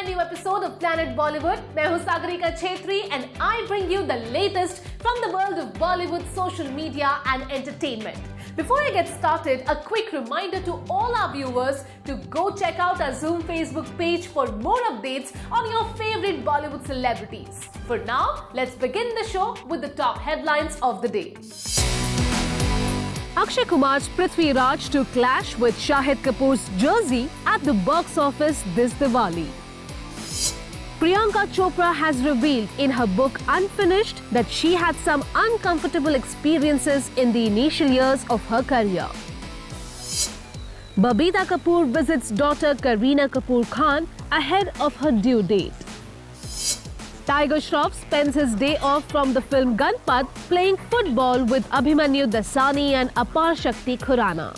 new episode of Planet Bollywood. मैं हूं Sagarika Chhetri and I bring you the latest from the world of Bollywood, social media and entertainment. Before I get started, a quick reminder to all our viewers to go check out our Zoom Facebook page for more updates on your favorite Bollywood celebrities. For now, let's begin the show with the top headlines of the day. Akshay Kumar's Prithvi Raj to clash with Shahid Kapoor's Jersey at the box office this Diwali. Priyanka Chopra has revealed in her book Unfinished that she had some uncomfortable experiences in the initial years of her career. Babita Kapoor visits daughter Kareena Kapoor Khan ahead of her due date. Tiger Shroff spends his day off from the film Ganpat playing football with Abhimanyu Dasani and Apar Shakti Khurana.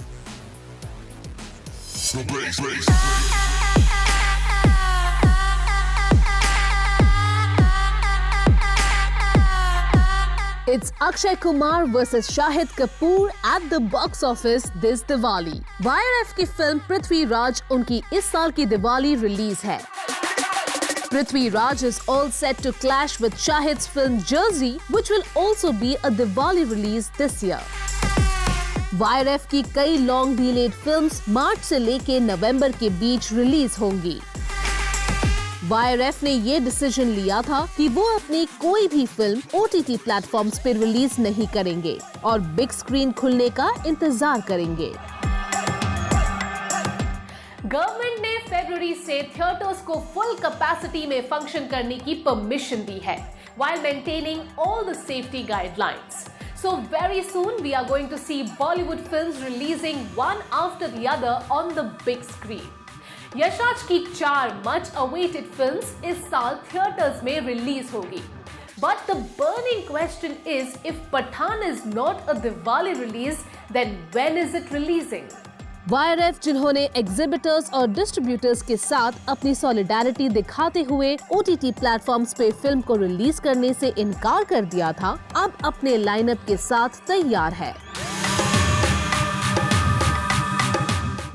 It's Akshay Kumar versus Shahid Kapoor at the box office this Diwali. YRF की film Prithvi Raj उनकी इस साल की Diwali release है. Prithvi Raj is all set to clash with Shahid's film Jersey, which will also be a Diwali release this year. YRF की कई long delayed films मार्च से लेके नवंबर के बीच रिलीज होंगी. YRF ने ये डिसीजन लिया था कि वो अपनी कोई भी फिल्म OTT प्लेटफॉर्म्स पर रिलीज नहीं करेंगे और बिग स्क्रीन खुलने का इंतजार करेंगे. गवर्नमेंट ने फरवरी से थिएटर्स को फुल कैपेसिटी में फंक्शन करने की परमिशन दी है, while maintaining all the safety guidelines. So very soon we are going to see Bollywood films releasing one after the other on the big screen. Yash Raj की 4 much awaited films इस साल theatres में release होगी. But the burning question is, if Pathaan is not a Diwali release, then when is it releasing? YRF जिन्होंने exhibitors और distributors के साथ अपनी सॉलिडारिटी दिखाते हुए OTT प्लेटफॉर्म्स पे फिल्म को रिलीज करने से इनकार कर दिया था, अब अपने लाइनअप के साथ तैयार है.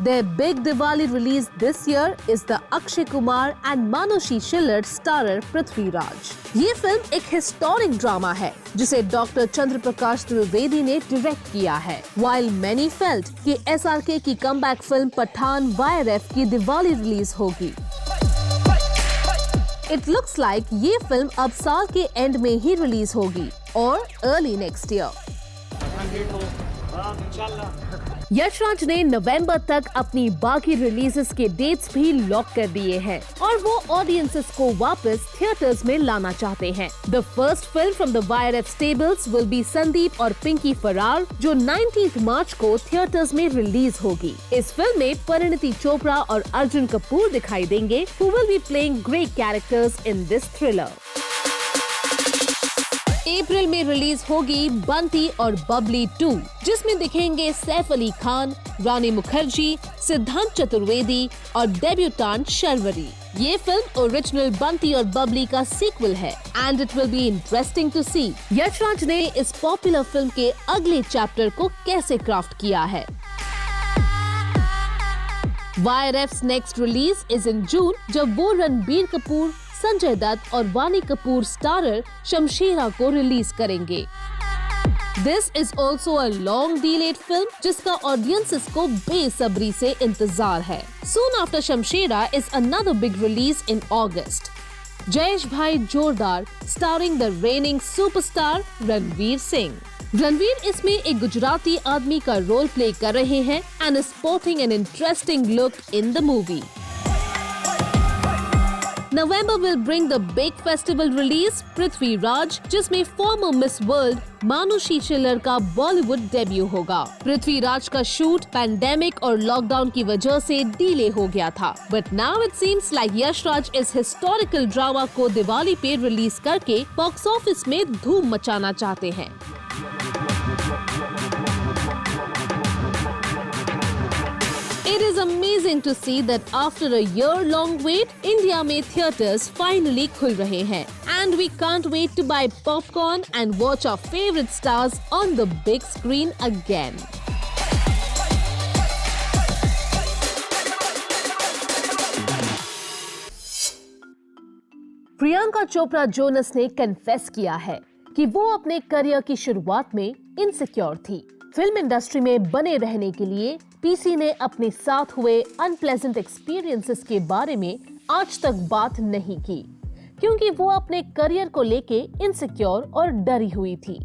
Their big Diwali release this year is the Akshay Kumar and Manushi Schiller starrer Prithvi Raj. ये फिल्म एक हिस्टोरिक ड्रामा है जिसे डॉक्टर चंद्र प्रकाश त्रिवेदी ने डायरेक्ट किया है. While many felt कि SRK की कमबैक फिल्म पठान YRF की दिवाली रिलीज होगी. It looks like ये फिल्म अब साल के एंड में ही रिलीज होगी और अर्ली नेक्स्ट ईयर. यश राज ने नवंबर तक अपनी बाकी रिलीजेस के डेट्स भी लॉक कर दिए हैं और वो ऑडियंसेस को वापस थिएटर्स में लाना चाहते हैं. The first film from the YRF stables will be Sandeep और पिंकी फरार, जो 19 मार्च को थिएटर्स में रिलीज होगी. इस फिल्म में परिणीति चोपड़ा और अर्जुन कपूर दिखाई देंगे, who will be playing great characters in this thriller. अप्रैल में रिलीज होगी बंटी और बबली 2, जिसमें दिखेंगे सैफ अली खान, रानी मुखर्जी, सिद्धांत चतुर्वेदी और डेब्यूटेंट शर्वरी. ये फिल्म ओरिजिनल बंटी और बबली का सीक्वल है and it will be interesting to see Yash Raj ने इस पॉपुलर फिल्म के अगले चैप्टर को कैसे क्राफ्ट किया है. YRF's next release is in June, जब वो रणबीर कपूर, संजय दत्त और वानी कपूर स्टारर शमशेरा को रिलीज करेंगे. This is also a long delayed film जिसका ऑडियंसेस को बेसब्री से इंतजार है. Soon after Shamshera is another big release in August. Jayesh भाई जोरदार starring the reigning superstar Ranveer Singh. Ranveer इसमें एक गुजराती आदमी का रोल प्ले कर रहे हैं and is sporting an interesting look in the movie. November will bring the big festival release Prithvi Raj, जिसमें former Miss World मानुषी शिल्लर का बॉलीवुड डेब्यू होगा. पृथ्वी राज का शूट पैंडेमिक और लॉकडाउन की वजह से डिले हो गया था, but now it seems like Yash Raj इस हिस्टोरिकल ड्रामा को दिवाली पे रिलीज करके बॉक्स ऑफिस में धूम मचाना चाहते हैं. It is amazing to see that after a year-long wait, India में theatres finally खुल रहे हैं, and we can't wait to buy popcorn and watch our favorite stars on the big screen again. Priyanka Chopra Jonas ने confess किया है कि वो अपने करियर की शुरुआत में इनसिक्योर थी। फिल्म इंडस्ट्री में बने रहने के लिए पीसी ने अपने साथ हुए अनप्लेजेंट एक्सपीरियंसेस के बारे में आज तक बात नहीं की, क्योंकि वो अपने करियर को लेके इनसिक्योर और डरी हुई थी।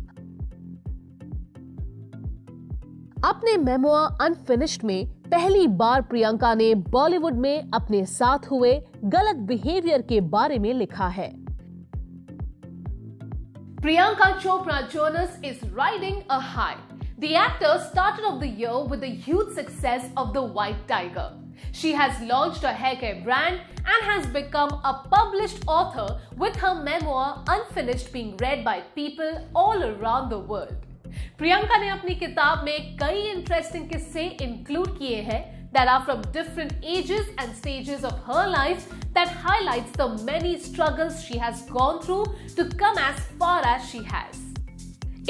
अपने मेमोआ अनफिनिश्ड में पहली बार प्रियंका ने बॉलीवुड में अपने साथ हुए गलत बिहेवियर के बारे में लिखा है। Priyanka Chopra Jonas is riding a high. The actor started off the year with the huge success of The White Tiger. She has launched a haircare brand and has become a published author, with her memoir Unfinished being read by people all around the world. Priyanka ने अपनी किताब में कई interesting किस्से include किए हैं that are from different ages and stages of her life that highlights the many struggles she has gone through to come as far as she has.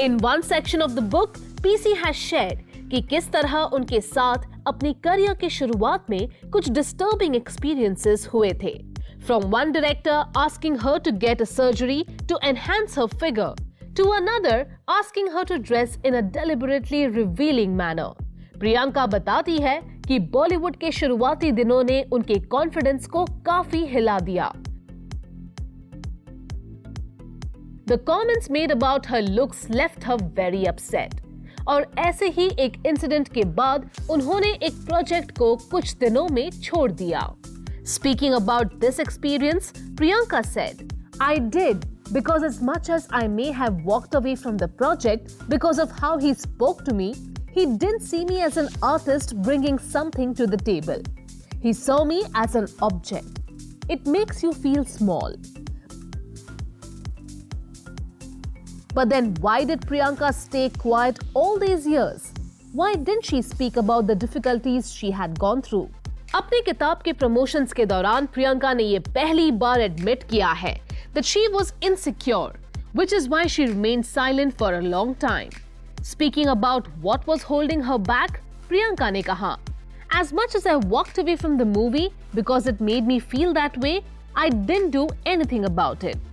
In one section of the book, PC has shared कि किस तरह उनके साथ अपनी career की शुरुआत में कुछ disturbing experiences हुए थे. From one director asking her to get a surgery to enhance her figure, to another asking her to dress in a deliberately revealing manner. Priyanka बताती है कि बॉलीवुड के शुरुआती दिनों ने उनके कॉन्फिडेंस को काफी हिला दिया। The comments made about her looks left her very upset. और ऐसे ही एक इंसिडेंट के बाद उन्होंने एक प्रोजेक्ट को कुछ दिनों में छोड़ दिया। Speaking about this experience, Priyanka said, "I did because as much as I may have walked away from the project because of how he spoke to me, he didn't see me as an artist bringing something to the table. He saw me as an object. It makes you feel small." But then why did Priyanka stay quiet all these years? Why didn't she speak about the difficulties she had gone through? अपनी किताब के promotions के दौरान प्रियंका ने ये पहली बार admit किया है that she was insecure, which is why she remained silent for a long time. Speaking about what was holding her back, Priyanka ने कहा, "As much as I walked away from the movie because it made me feel that way, I didn't do anything about it.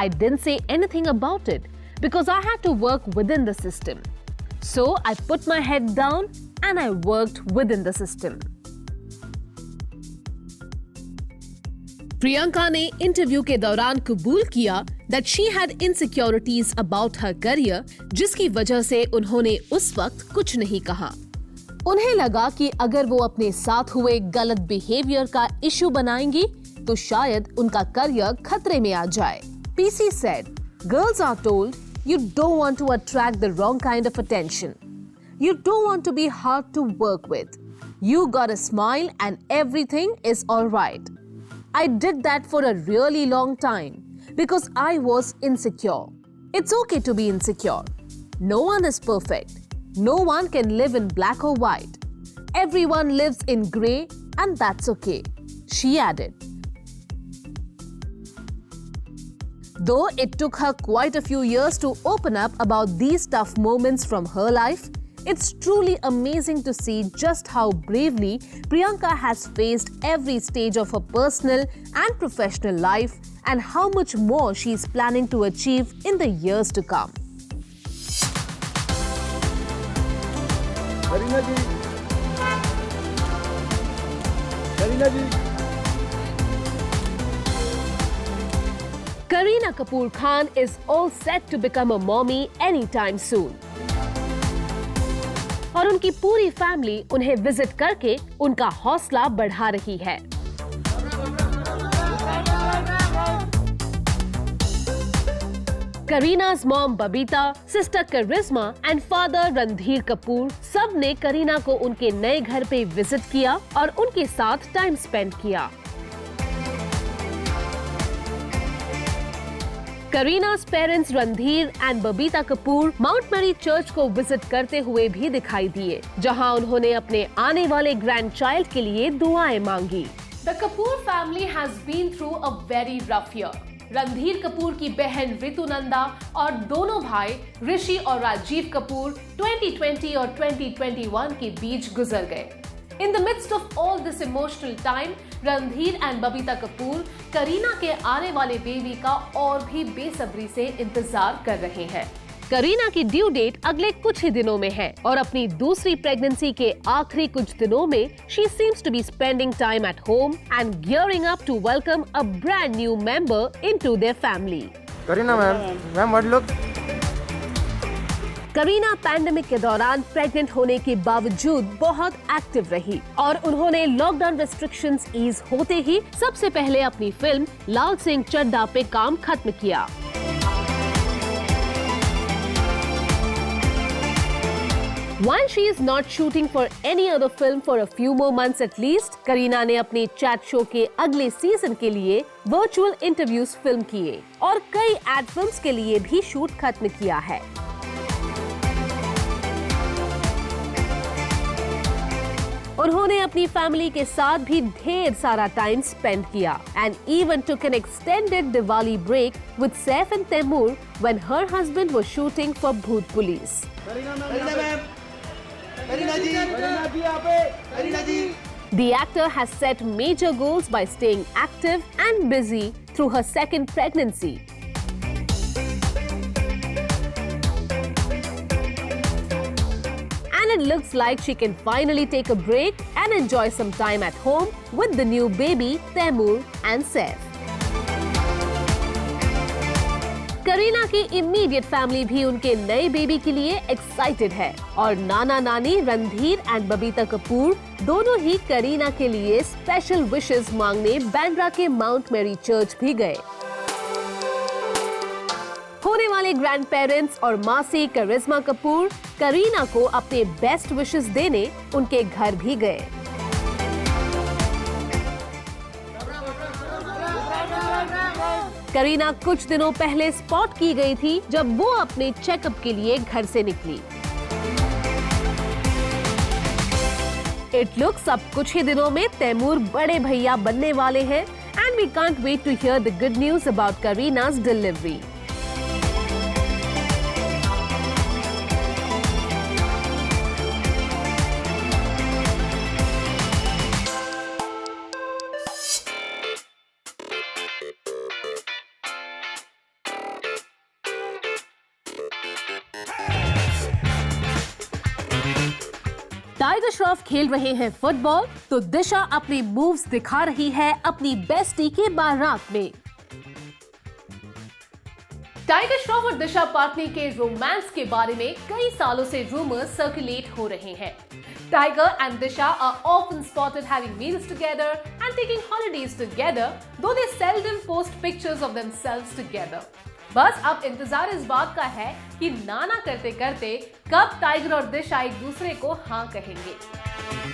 I didn't say anything about it because I had to work within the system. So I put my head down and I worked within the system." Priyanka ने interview के दौरान कबूल किया that she had insecurities about her career, जिसकी वजह से उन्होंने उस वक्त कुछ नहीं कहा। उन्हें लगा कि अगर वो अपने साथ हुए गलत बिहेवियर का इशू बनाएंगी तो शायद उनका करियर खतरे में आ जाए। PC said, "Girls are told you don't want to attract the wrong kind of attention. You don't want to be hard to work with. You got a smile and everything is all right. I did that for a really long time because I was insecure. It's okay to be insecure. No one is perfect. No one can live in black or white. Everyone lives in grey and that's okay," she added. Though it took her quite a few years to open up about these tough moments from her life, it's truly amazing to see just how bravely Priyanka has faced every stage of her personal and professional life and how much more she is planning to achieve in the years to come. Kareena ji, Kareena ji. Kareena Kapoor Khan is all set to become a mommy anytime soon. और उनकी पूरी family उन्हें visit करके उनका हौसला बढ़ा रही है। Kareena's mom Babita, sister Karisma and father Randhir Kapoor सब ने करीना को उनके नए घर पे विजिट किया और उनके साथ टाइम स्पेंड किया। Kareena's parents Randhir and Babita Kapoor Mount Mary church को विजिट करते हुए भी दिखाई दिए, जहां उन्होंने अपने आने वाले ग्रैंड चाइल्ड के लिए दुआएं मांगी। The Kapoor family has been through a very rough year. Randhir Kapoor की बहन रितु नंदा और दोनों भाई ऋषि और राजीव कपूर 2020 और 2021 के बीच गुजर गए। In the midst of all this emotional time, Randhir and Babita Kapoor Kareena के आने वाले बेबी का और भी बेसब्री से इंतजार कर रहे हैं। करीना की ड्यू डेट अगले कुछ ही दिनों में है और अपनी दूसरी प्रेगनेंसी के आखिरी कुछ दिनों में she seems to be spending time at home and gearing up to welcome a brand new member into their family. Kareena ma'am what look. Kareena pandemic के दौरान प्रेग्नेंट होने के बावजूद बहुत एक्टिव रही और उन्होंने लॉकडाउन रेस्ट्रिक्शंस ईज होते ही सबसे पहले अपनी फिल्म लाल सिंह चड्ढा पे काम खत्म किया। While she is not shooting for any other film for a few more months at least, Kareena ने अपने चैट शो के अगले सीजन के लिए वर्चुअल इंटरव्यूज फिल्म किए और कई एड फिल्म्स के लिए भी शूट खत्म किया है। उन्होंने अपनी फैमिली के साथ भी ढेर सारा टाइम स्पेंड किया and even took an extended Diwali break with Saif and Taimur when her husband was shooting for Bhoot Police. The actor has set major goals by staying active and busy through her second pregnancy. And it looks like she can finally take a break and enjoy some time at home with the new baby, Taimur and Saif. Kareena की immediate family भी उनके नए baby के लिए excited है और नाना नानी Randhir and Babita Kapoor दोनों ही करीना के लिए स्पेशल विशेस मांगने बांद्रा के माउंट मैरी चर्च भी गए। होने वाले ग्रैंड पेरेंट्स और मासी करिश्मा कपूर करीना को अपने बेस्ट विशेस देने उनके घर भी गए। करीना कुछ दिनों पहले स्पॉट की गई थी जब वो अपने चेकअप के लिए घर से निकली। इट लुक्स अब कुछ ही दिनों में तैमूर बड़े भैया बनने वाले हैं and we can't wait to hear the good news about Kareena's delivery. Tiger Shroff खेल रहे हैं फुटबॉल तो दिशा अपने मूव्स दिखा रही है अपनी बेस्टी के बारात में। टाइगर श्रॉफ और दिशा पाटनी के रोमांस के बारे में कई सालों से रूमर्स सर्कुलेट हो रहे हैं। Tiger and Disha are often spotted having meals together and taking holidays together, though they seldom post pictures of themselves together. बस अब इंतजार इस बात का है कि नाना करते करते कब टाइगर और दिशा एक दूसरे को हाँ कहेंगे।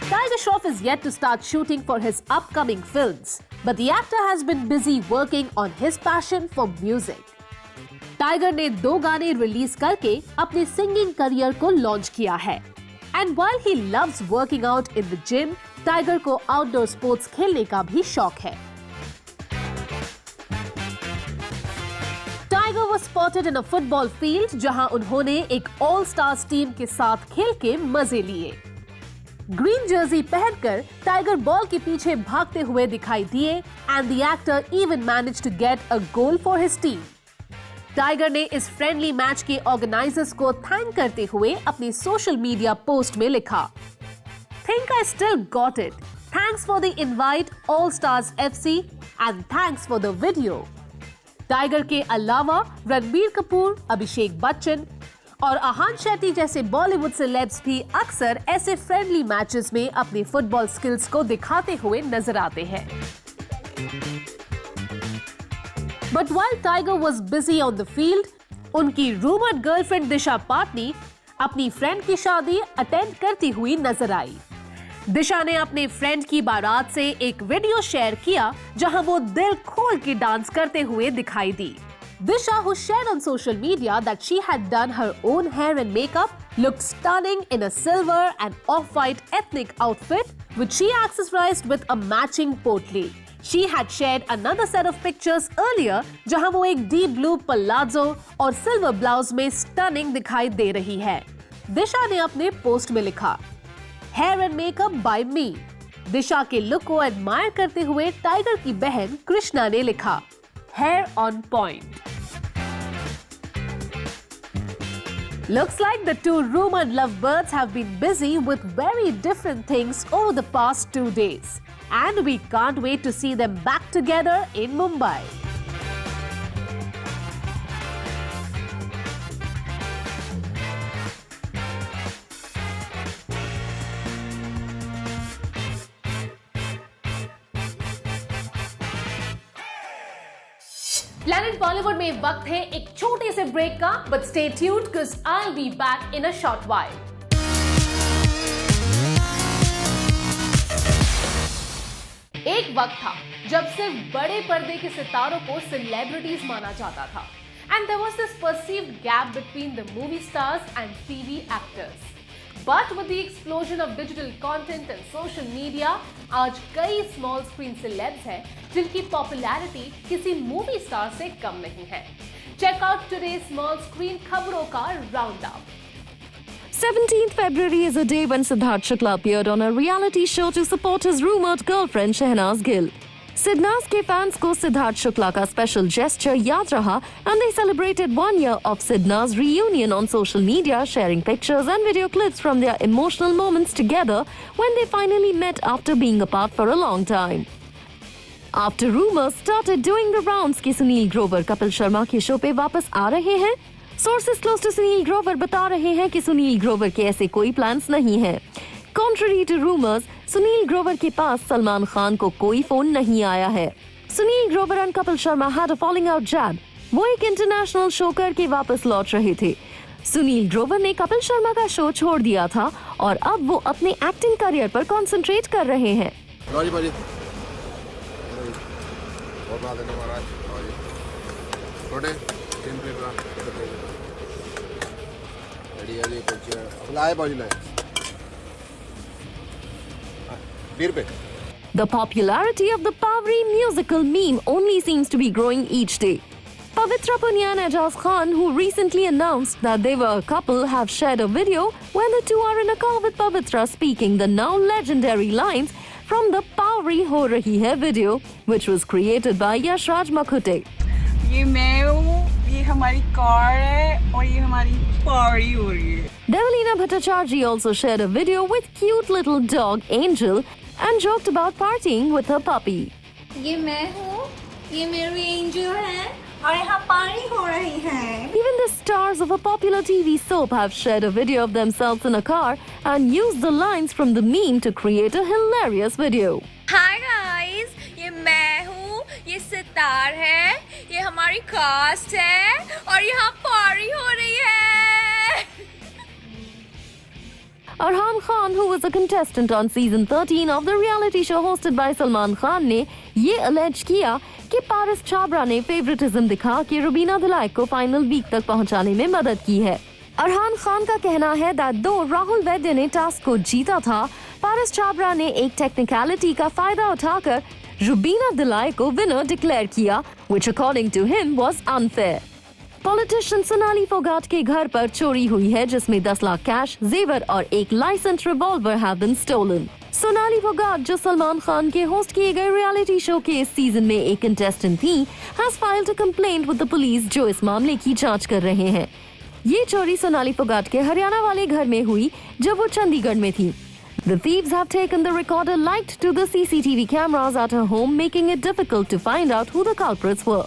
Tiger Shroff is yet to start shooting for his upcoming films, but the actor has been busy working on his passion for music. Tiger ने 2 गाने रिलीज करके अपने सिंगिंग करियर को लॉन्च किया है। And while he loves working out in the gym, tiger को outdoor sports खेलने का भी शौक है। Tiger was spotted in a football field जहां उन्होंने एक ऑल स्टार्स टीम के साथ खेल के मजे लिए। ग्रीन जर्सी पहनकर टाइगर बॉल के पीछे भागते हुए दिखाई दिए and the actor even managed to get a goal for his team. Tiger ने इस फ्रेंडली मैच के ऑर्गेनाइजर्स को थैंक करते हुए अपनी सोशल मीडिया पोस्ट में लिखा, Think I still got it. Thanks for the invite, All Stars FC, and thanks for the video. Tiger के अलावा रणबीर कपूर, अभिषेक बच्चन और आहान शेट्टी जैसे बॉलीवुड सेलेब्स भी अक्सर ऐसे फ्रेंडली मैचेस में अपने फुटबॉल स्किल्स को दिखाते हुए नजर आते हैं। But while Tiger was busy on the field, उनकी रूमर्ड गर्लफ्रेंड दिशा पाटनी अपनी फ्रेंड की शादी अटेंड करती हुई नजर आई। दिशा ने अपने फ्रेंड की बारात से एक वीडियो शेयर किया जहां वो दिल खोल के डांस करते हुए दिखाई दी। Disha, who shared on social media that she had done her own hair and makeup, looked stunning in a silver and off-white ethnic outfit, which she accessorized with a matching potley. She had shared another set of pictures earlier, जहां वो एक deep blue palazzo और silver blouse में stunning दिखाई दे रही है। दिशा ने अपने पोस्ट में लिखा, हेयर एंड मेकअप बाय मी। दिशा के लुक को एडमायर करते हुए टाइगर की बहन कृष्णा ने लिखा, hair on point. Looks like the two rumored lovebirds have been busy with very different things over the past 2 days. And we can't wait to see them back together in Mumbai. Planet Bollywood में वक्त है एक छोटे से break का, but stay tuned because I will be back in a short while. एक वक्त था जब सिर्फ बड़े पर्दे के सितारों को सेलिब्रिटीज माना जाता था, and there was this perceived gap between the movie stars and TV actors. But with the explosion of digital content and social media, आज कई small screen celebs हैं जिनकी popularity किसी movie star से कम नहीं है। Check out today's small screen खबरों का roundup. 17th February is a day when Siddharth Shukla appeared on a reality show to support his rumored girlfriend Shehnaz Gill. Sidnaz के fans को सिद्धार्थ शुक्ला का special gesture याद रहा and they celebrated 1 year of Sidnaz reunion on social media, sharing pictures and video clips from their emotional moments together when they finally met after being apart for a long time. After rumors started doing the rounds कि सुनील ग्रोवर कपिल शर्मा के show पे वापस आ रहे हैं, sources close to Sunil Grover बता रहे हैं कि सुनील ग्रोवर के ऐसे कोई plans नहीं है। Contrary to rumors, Sunil Grover के पास सलमान खान को कोई फोन नहीं आया है। सुनील ग्रोवर और Kapil Sharma had a falling out jab। वो एक इंटरनेशनल शो करके वापस लौट रहे थे। सुनील ग्रोवर ने कपिल शर्मा का शो छोड़ दिया था और अब वो अपने एक्टिंग करियर पर कंसंट्रेट कर रहे हैं। The popularity of the Pavri musical meme only seems to be growing each day. Pavitra Punia and Ajaz Khan, who recently announced that they were a couple, have shared a video when the two are in a car with Pavitra speaking the now legendary lines from the Pavri Ho Rahi Hai video, which was created by Yashraj Makhute. ये मैं हूँ, ये हमारी car है और ये हमारी party हो रही है। Devalina Bhattacharjee also shared a video with cute little dog Angel and joked about partying with her puppy. ये मैं हूँ, ये मेरी एंजल है और यहाँ पार्टी हो रही है। Even the stars of a popular TV soap have shared a video of themselves in a car and used the lines from the meme to create a hilarious video. Hi guys, ये मैं हूँ, ये सितार है, ये हमारी cast है और यहाँ पार्टी हो रही है। Arhan Khan, who was a contestant on season 13 of the reality show hosted by Salman Khan, ने ये allege किया कि पारस छाबरा ने फेवरेटिज्म दिखा के रुबीना दिलाइक को फाइनल वीक तक पहुंचाने में मदद की है। अरहान खान का कहना है that दो राहुल वैद्य ने टास्क को जीता था, पारस छाबरा ने एक टेक्निकलिटी का फायदा उठाकर रुबीना दिलाइक को विनर डिक्लेयर किया, which according to him was unfair. Politician Sonali Phogat के घर पर चोरी हुई है जिसमें 10 लाख कैश, जेवर और एक licence revolver have been stolen. Sonali Phogat, जो सलमान खान के होस्ट किए गए रियलिटी शो के इस सीजन में एक कंटेस्टेंट थी, has filed a complaint with the police जो इस मामले की जांच कर रहे हैं। ये चोरी सोनाली फोगाट के हरियाणा वाले घर में हुई जब वो चंडीगढ़ में थी। The thieves have taken the recorder light to the CCTV cameras at her home, making it difficult to find out who the culprits were.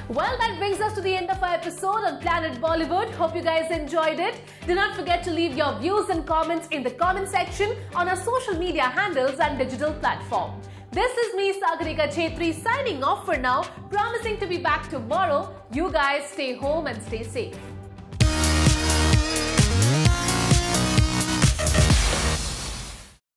Well, that brings us to the end of our episode on Planet Bollywood. Hope you guys enjoyed it. Do not forget to leave your views and comments in the comment section on our social media handles and digital platform. This is me, Sagarika Chhetri, signing off for now, promising to be back tomorrow. You guys stay home and stay safe.